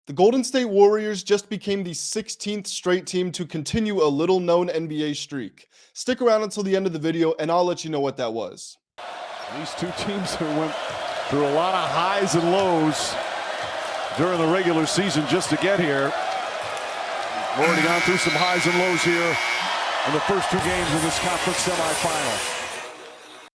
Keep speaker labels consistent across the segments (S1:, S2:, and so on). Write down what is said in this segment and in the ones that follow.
S1: The Golden State Warriors just became the 16th straight team to continue a little known NBA streak. Stick around until the end of the video and I'll let you know what that was.
S2: These two teams went through a lot of highs and lows during the regular season just to get here. We've already gone through some highs and lows here in the first two games of this conference semifinal.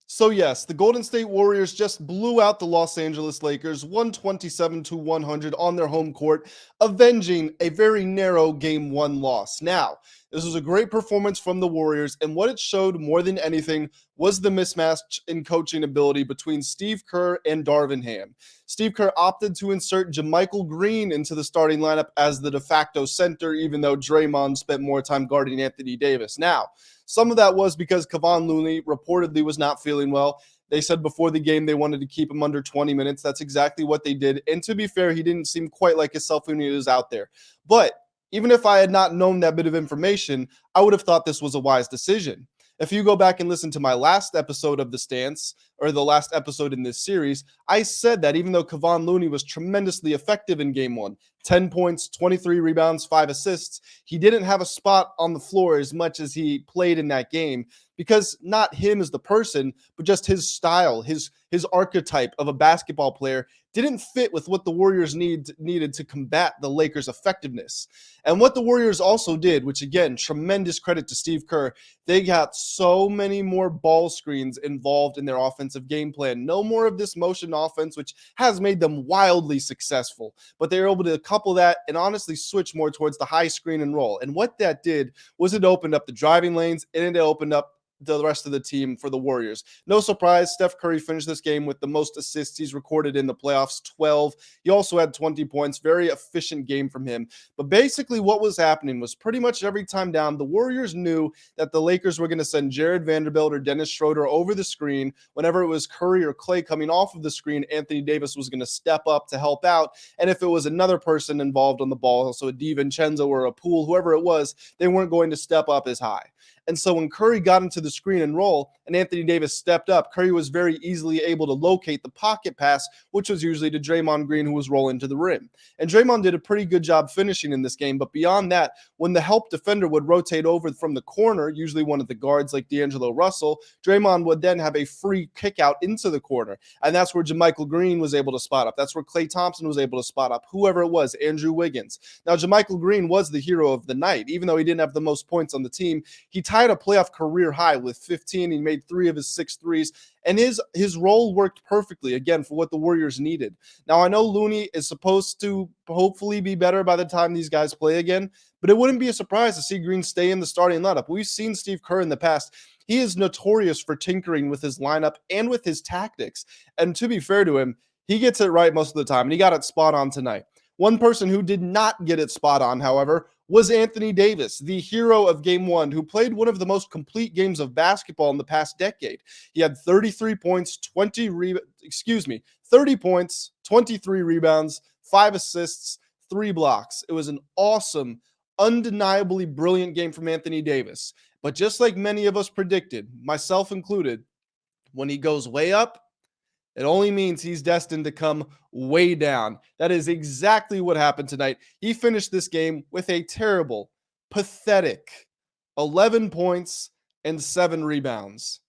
S1: So yes, the Golden State Warriors just blew out the Los Angeles Lakers 127-100 on their home court, avenging a very narrow Game 1 loss. Now, this was a great performance from the Warriors, and what it showed more than anything was the mismatch in coaching ability between Steve Kerr and Darvin Ham. Steve Kerr opted to insert JaMychal Green into the starting lineup as the de facto center, even though Draymond spent more time guarding Anthony Davis. Now, some of that was because Kevon Looney reportedly was not feeling well. They said before the game they wanted to keep him under 20 minutes. That's exactly what they did. And to be fair, he didn't seem quite like himself when he was out there. But even if I had not known that bit of information, I would have thought this was a wise decision. If you go back and listen to my last episode of The Stance, or the last episode in this series, I said that even though Kevon Looney was tremendously effective in Game 1, 10 points, 23 rebounds, 5 assists, he didn't have a spot on the floor as much as he played in that game because not him as the person, but just his style, his archetype of a basketball player didn't fit with what the Warriors needed to combat the Lakers' effectiveness. And what the Warriors also did, which again, tremendous credit to Steve Kerr, they got so many more ball screens involved in their offensive game plan. No more of this motion offense, which has made them wildly successful. But they were able to couple that and honestly switch more towards the high screen and roll. And what that did was it opened up the driving lanes and it opened up the rest of the team for the Warriors. No surprise, Steph Curry finished this game with the most assists he's recorded in the playoffs, 12. He also had 20 points. Very efficient game from him. But basically what was happening was pretty much every time down, the Warriors knew that the Lakers were going to send Jared Vanderbilt or Dennis Schroeder over the screen. Whenever it was Curry or Clay coming off of the screen, Anthony Davis was going to step up to help out. And if it was another person involved on the ball, so a DiVincenzo or a Poole, whoever it was, they weren't going to step up as high. And so when Curry got into the screen and roll and Anthony Davis stepped up, Curry was very easily able to locate the pocket pass, which was usually to Draymond Green, who was rolling to the rim. And Draymond did a pretty good job finishing in this game. But beyond that, when the help defender would rotate over from the corner, usually one of the guards like D'Angelo Russell, Draymond would then have a free kick out into the corner. And that's where JaMychal Green was able to spot up. That's where Klay Thompson was able to spot up, whoever it was, Andrew Wiggins. Now, JaMychal Green was the hero of the night. Even though he didn't have the most points on the team, he tied a playoff career high with 15. He made 3 of his 6 threes, and his role worked perfectly, again, for what the Warriors needed. Now, I know Looney is supposed to hopefully be better by the time these guys play again, but it wouldn't be a surprise to see Green stay in the starting lineup. We've seen Steve Kerr in the past. He is notorious for tinkering with his lineup and with his tactics, and to be fair to him, he gets it right most of the time, and he got it spot on tonight. One person who did not get it spot on, however, was Anthony Davis, the hero of Game 1, who played one of the most complete games of basketball in the past decade. He had 30 points, 23 rebounds, 5 assists, 3 blocks. It was an awesome, undeniably brilliant game from Anthony Davis. But just like many of us predicted, myself included, when he goes way up, it only means he's destined to come way down. That is exactly what happened tonight. He finished this game with a terrible, pathetic 11 points and 7 rebounds.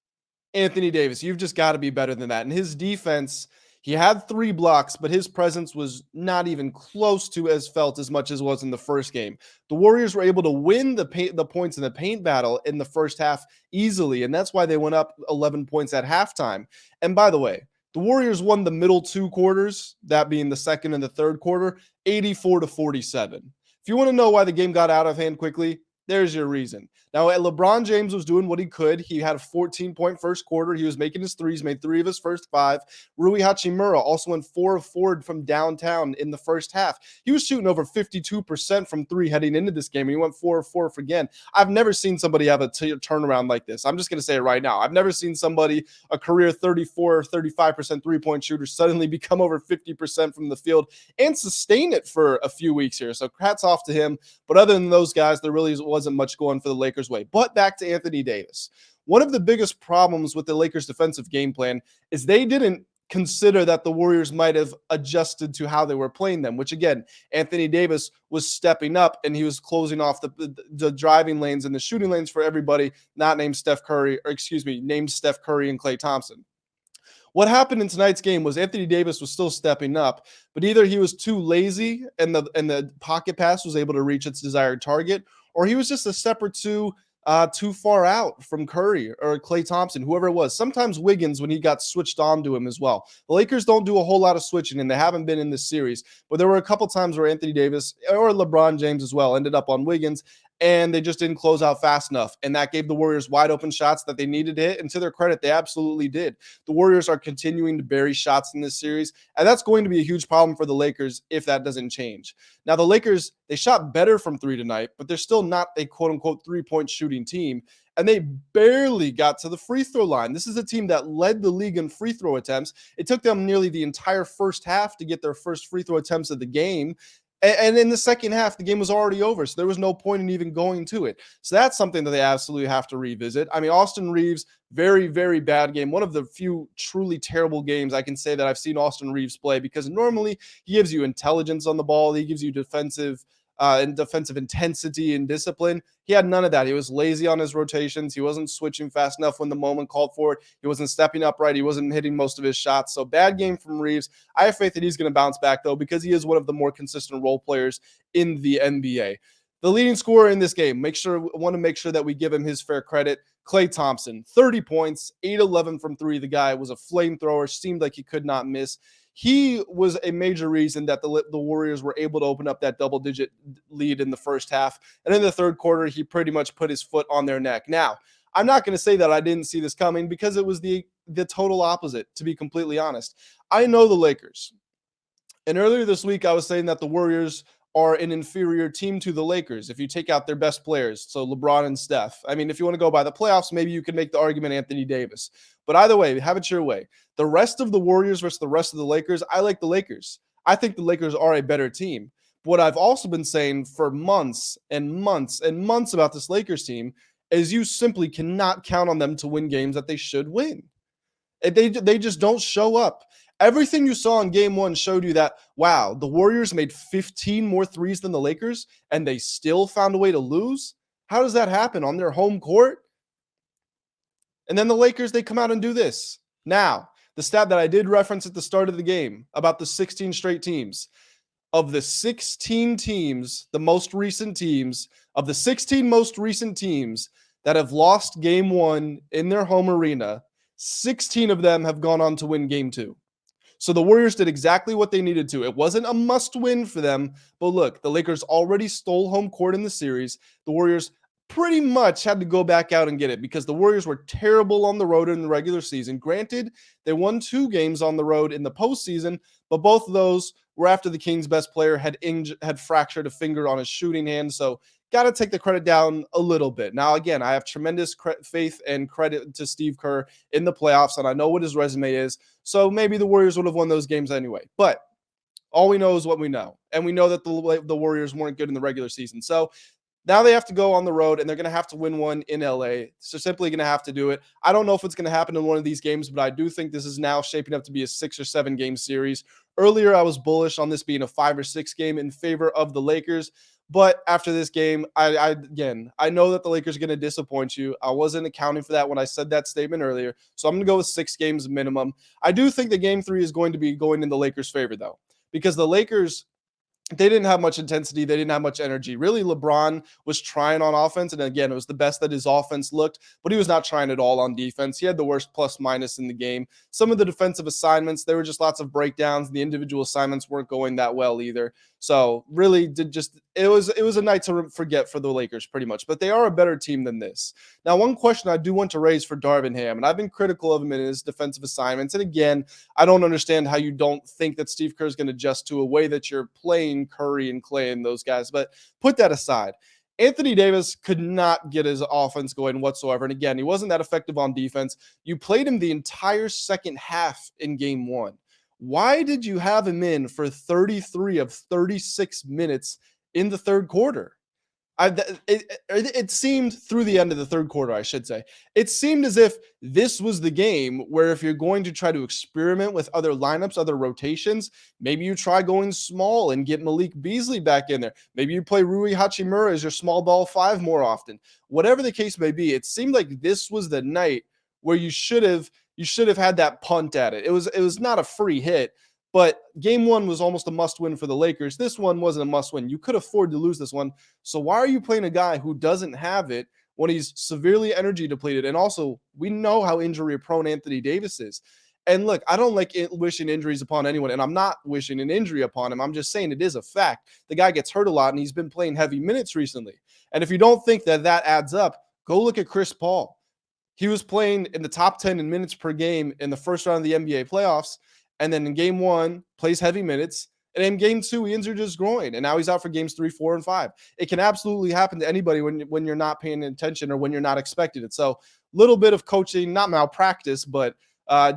S1: Anthony Davis, you've just got to be better than that. And his defense, he had 3 blocks, but his presence was not even close to as felt as much as was in the first game. The Warriors were able to win the points in the paint battle in the first half easily, and that's why they went up 11 points at halftime. And by the way, the Warriors won the middle 2 quarters, that being the second and the third quarter, 84-47. If you want to know why the game got out of hand quickly, there's your reason. Now, LeBron James was doing what he could. He had a 14-point first quarter. He was making his threes, made 3 of his first 5. Rui Hachimura also went 4 of 4 from downtown in the first half. He was shooting over 52% from 3 heading into this game, and he went 4 of 4 again. I've never seen somebody have a turnaround like this. I'm just going to say it right now. I've never seen somebody, a career 34 or 35% three-point shooter, suddenly become over 50% from the field and sustain it for a few weeks here. So hats off to him. But other than those guys, there really wasn't much going for the Lakers' way. But back to Anthony Davis. One of the biggest problems with the Lakers' defensive game plan is they didn't consider that the Warriors might have adjusted to how they were playing them, which again, Anthony Davis was stepping up and he was closing off the driving lanes and the shooting lanes for everybody not named Steph Curry, or excuse me, named Steph Curry and Klay Thompson. What happened in tonight's game was Anthony Davis was still stepping up, but either he was too lazy and the pocket pass was able to reach its desired target, or he was just a step or two too far out from Curry or Klay Thompson, whoever it was. Sometimes Wiggins when he got switched on to him as well. The Lakers don't do a whole lot of switching, and they haven't been in this series. But there were a couple times where Anthony Davis or LeBron James as well ended up on Wiggins, and they just didn't close out fast enough. And that gave the Warriors wide open shots that they needed to hit. And to their credit, they absolutely did. The Warriors are continuing to bury shots in this series, and that's going to be a huge problem for the Lakers if that doesn't change. Now, the Lakers, they shot better from three tonight, but they're still not a quote-unquote three-point shooting team, and they barely got to the free throw line. This is a team that led the league in free throw attempts. It took them nearly the entire first half to get their first free throw attempts of the game. And in the second half, the game was already over, so there was no point in even going to it. So that's something that they absolutely have to revisit. I mean, Austin Reaves, very, very bad game. One of the few truly terrible games I can say that I've seen Austin Reaves play, because normally he gives you intelligence on the ball. He gives you defensive intensity and discipline. He had none of that. He was lazy on his rotations. He wasn't switching fast enough when the moment called for it. He wasn't stepping up right. He wasn't hitting most of his shots. So bad game from Reaves. I have faith that he's going to bounce back, though, because he is one of the more consistent role players in the NBA. The leading scorer in this game, want to make sure that we give him his fair credit. Klay Thompson, 30 points, 8-11 from three. The guy was a flamethrower, seemed like he could not miss. He was a major reason that the Warriors were able to open up that double-digit lead in the first half. And in the third quarter, he pretty much put his foot on their neck. Now, I'm not going to say that I didn't see this coming, because it was the total opposite, to be completely honest. I know the Lakers. And earlier this week, I was saying that the Warriors are an inferior team to the Lakers if you take out their best players, so LeBron and Steph. I mean, if you want to go by the playoffs, maybe you could make the argument Anthony Davis. But either way, have it your way. The rest of the Warriors versus the rest of the Lakers, I like the Lakers. I think the Lakers are a better team. But what I've also been saying for months and months and months about this Lakers team is you simply cannot count on them to win games that they should win. They just don't show up. Everything you saw in game one showed you that, wow, the Warriors made 15 more threes than the Lakers, and they still found a way to lose? How does that happen on their home court? And then the Lakers, they come out and do this. Now, the stat that I did reference at the start of the game about the 16 straight teams. Of the 16 teams, the most recent teams, of the 16 most recent teams that have lost game one in their home arena, 16 of them have gone on to win game two. So the Warriors did exactly what they needed to. It wasn't a must-win for them, but look, the Lakers already stole home court in the series. The Warriors pretty much had to go back out and get it, because the Warriors were terrible on the road in the regular season. Granted, they won 2 games on the road in the postseason, but both of those were after the Kings' best player had fractured a finger on his shooting hand. So got to take the credit down a little bit. Now, again, I have tremendous faith and credit to Steve Kerr in the playoffs, and I know what his resume is. So maybe the Warriors would have won those games anyway. But all we know is what we know. And we know that the Warriors weren't good in the regular season. So now they have to go on the road, and they're going to have to win one in LA. So simply going to have to do it. I don't know if it's going to happen in one of these games, but I do think this is now shaping up to be a 6 or 7 game series. Earlier, I was bullish on this being a 5 or 6 game in favor of the Lakers. But after this game, I know that the Lakers are going to disappoint you. I wasn't accounting for that when I said that statement earlier. So I'm going to go with 6 games minimum. I do think that game 3 is going to be going in the Lakers' favor, though, because the Lakers, they didn't have much intensity. They didn't have much energy. Really, LeBron was trying on offense. And again, it was the best that his offense looked, but he was not trying at all on defense. He had the worst plus minus in the game. Some of the defensive assignments, there were just lots of breakdowns. The individual assignments weren't going that well either. So really it was a night to forget for the Lakers pretty much, but they are a better team than this. Now, one question I do want to raise for Darvin Ham, and I've been critical of him in his defensive assignments. And again, I don't understand how you don't think that Steve Kerr is going to adjust to a way that you're playing Curry and Klay and those guys, but put that aside. Anthony Davis could not get his offense going whatsoever. And again, he wasn't that effective on defense. You played him the entire second half in game 1. Why did you have him in for 33 of 36 minutes in the third quarter? It seemed through the end of the third quarter, I should say, it seemed as if this was the game where if you're going to try to experiment with other lineups, other rotations, maybe you try going small and get Malik Beasley back in there. Maybe you play Rui Hachimura as your small ball five more often. Whatever the case may be, it seemed like this was the night where you should have had that punt at it. It was not a free hit, but game one was almost a must win for the Lakers. This one wasn't a must win. You could afford to lose this one. So why are you playing a guy who doesn't have it when he's severely energy depleted? And also, we know how injury prone Anthony Davis is. And look, I don't like wishing injuries upon anyone, and I'm not wishing an injury upon him. I'm just saying it is a fact. The guy gets hurt a lot, and he's been playing heavy minutes recently. And if you don't think that adds up, go look at Chris Paul. He was playing in the top 10 in minutes per game in the first round of the NBA playoffs. And then in game one, plays heavy minutes. And in game two, he injured his groin. And now he's out for games 3, 4, and 5. It can absolutely happen to anybody when you're not paying attention or when you're not expecting it. So little bit of coaching, not malpractice, but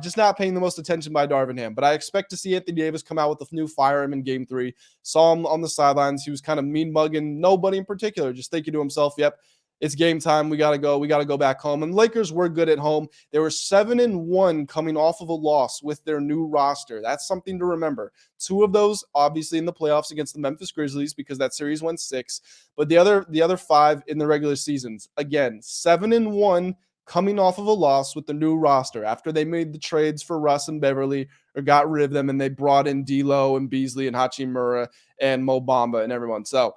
S1: just not paying the most attention by Darvin Ham. But I expect to see Anthony Davis come out with a new fire him in game 3. Saw him on the sidelines. He was kind of mean mugging nobody in particular, just thinking to himself, yep, it's game time. We got to go. We got to go back home. And Lakers were good at home. They were 7-1 coming off of a loss with their new roster. That's something to remember. 2 of those, obviously, in the playoffs against the Memphis Grizzlies because that series went 6. But the other 5 in the regular seasons. Again, 7-1 coming off of a loss with the new roster after they made the trades for Russ and Beverly or got rid of them and they brought in D'Lo and Beasley and Hachimura and Mo Bamba and everyone. So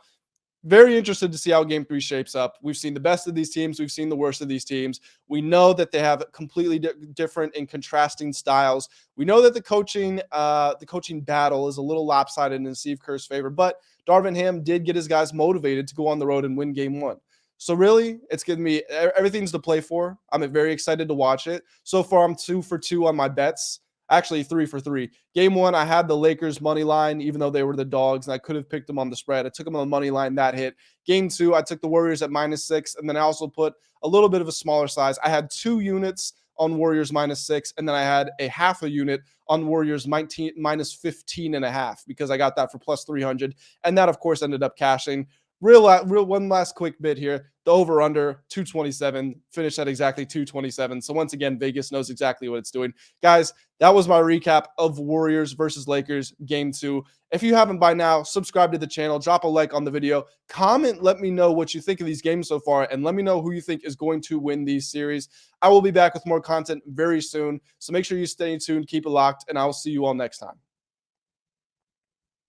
S1: very interested to see how game 3 shapes up. We've seen the best of these teams. We've seen the worst of these teams. We know that they have completely different and contrasting styles. We know that the coaching battle is a little lopsided in Steve Kerr's favor, but Darvin Ham did get his guys motivated to go on the road and win game 1. So really, it's giving me everything's to play for. I'm very excited to watch it. So far, I'm 2 for 2 on my bets. Actually, 3 for 3. Game 1, I had the Lakers money line, even though they were the dogs, and I could have picked them on the spread. I took them on the money line. That hit. Game 2, I took the Warriors at -6, and then I also put a little bit of a smaller size. I had 2 units on Warriors -6, and then I had a half a unit on Warriors -15.5 because I got that for plus 300, and that, of course, ended up cashing. Real one last quick bit here. The over-under, 227, finished at exactly 227. So once again, Vegas knows exactly what it's doing. Guys, that was my recap of Warriors versus Lakers game 2. If you haven't by now, subscribe to the channel, drop a like on the video, comment, let me know what you think of these games so far, and let me know who you think is going to win these series. I will be back with more content very soon. So make sure you stay tuned, keep it locked, and I will see you all next time.